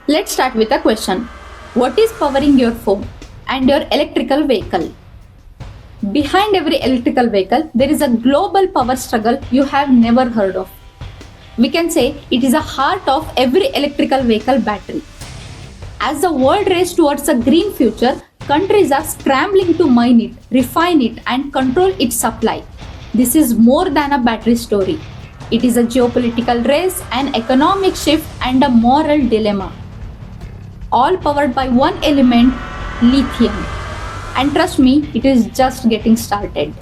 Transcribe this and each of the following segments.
Let's start with a question. What is powering your phone and your electrical vehicle? Behind every electrical vehicle, there is a global power struggle you have never heard of. We can say it is the heart of every electrical vehicle battery. As the world races towards a green future, countries are scrambling to mine it, refine it, and control its supply. This is more than a battery story. It is a geopolitical race, an economic shift, and a moral dilemma. All powered by one element, lithium. And trust me, it is just getting started.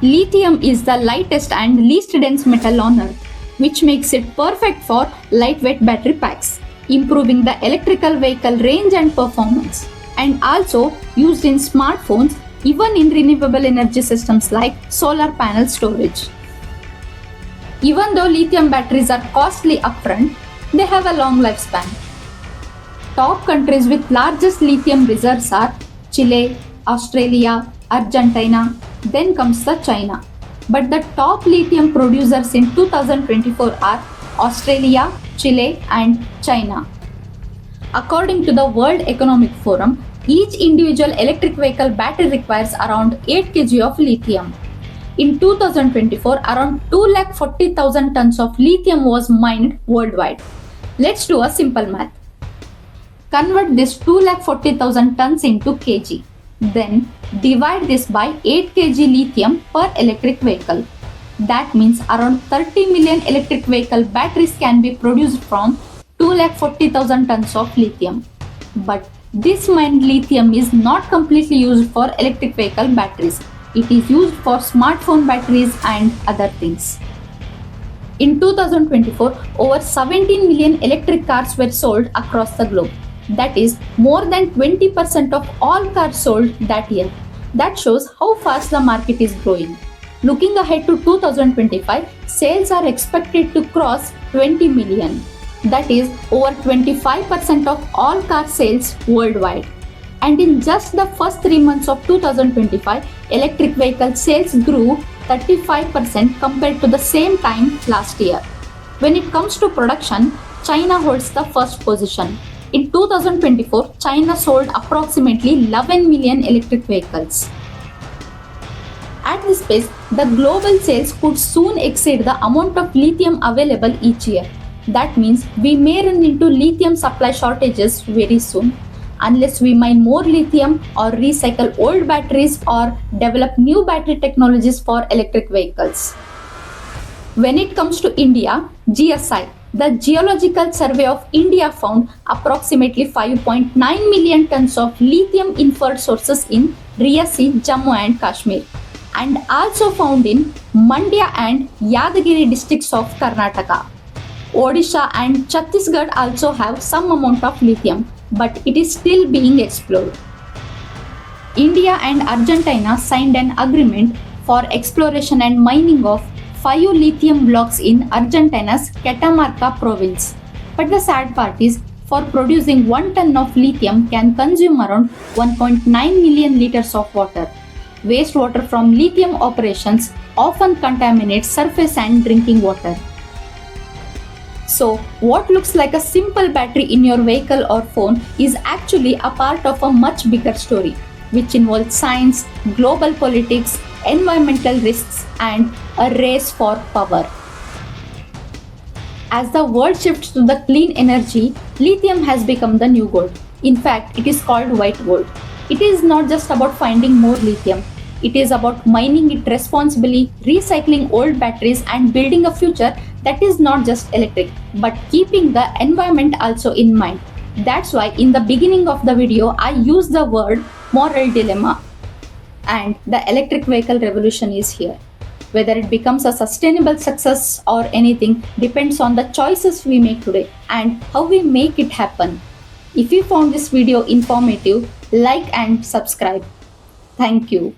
Lithium is the lightest and least dense metal on Earth, which makes it perfect for lightweight battery packs, improving the electrical vehicle range and performance, and also used in smartphones, even in renewable energy systems like solar panel storage. Even though lithium batteries are costly upfront, they have a long lifespan. Top countries with largest lithium reserves are Chile, Australia, Argentina, then comes the China. But the top lithium producers in 2024 are Australia, Chile, and China. According to the World Economic Forum, each individual electric vehicle battery requires around 8 kg of lithium. In 2024, around 240,000 tons of lithium was mined worldwide. Let's do a simple math. Convert this 240,000 tons into kg. Then divide this by 8 kg lithium per electric vehicle. That means around 30 million electric vehicle batteries can be produced from 240,000 tons of lithium. But this mined lithium is not completely used for electric vehicle batteries. It is used for smartphone batteries and other things. In 2024, over 17 million electric cars were sold across the globe. That is more than 20% of all cars sold that year. That shows how fast the market is growing. Looking ahead to 2025, sales are expected to cross 20 million. That is over 25% of all car sales worldwide. And in just the first 3 months of 2025, electric vehicle sales grew 35% compared to the same time last year. When it comes to production, China holds the first position. In 2024, China sold approximately 11 million electric vehicles. At this pace, the global sales could soon exceed the amount of lithium available each year. That means we may run into lithium supply shortages very soon, unless we mine more lithium or recycle old batteries or develop new battery technologies for electric vehicles. When it comes to India, GSI, the Geological Survey of India, found approximately 5.9 million tons of lithium inferred sources in Riyasi, Jammu and Kashmir, and also found in Mandya and Yadagiri districts of Karnataka. Odisha and Chhattisgarh also have some amount of lithium, but it is still being explored. India and Argentina signed an agreement for exploration and mining of 5 lithium blocks in Argentina's Catamarca province. But the sad part is, for producing 1 ton of lithium can consume around 1.9 million liters of water. Wastewater from lithium operations often contaminates surface and drinking water. So, what looks like a simple battery in your vehicle or phone is actually a part of a much bigger story, which involves science, global politics, environmental risks, and a race for power. As the world shifts to the clean energy, lithium has become the new gold. In fact, it is called white gold. It is not just about finding more lithium. It is about mining it responsibly, recycling old batteries, and building a future that is not just electric, but keeping the environment also in mind. That's why in the beginning of the video, I used the word moral dilemma. And the electric vehicle revolution is here. Whether it becomes a sustainable success or anything depends on the choices we make today and how we make it happen. If you found this video informative, like and subscribe. Thank you.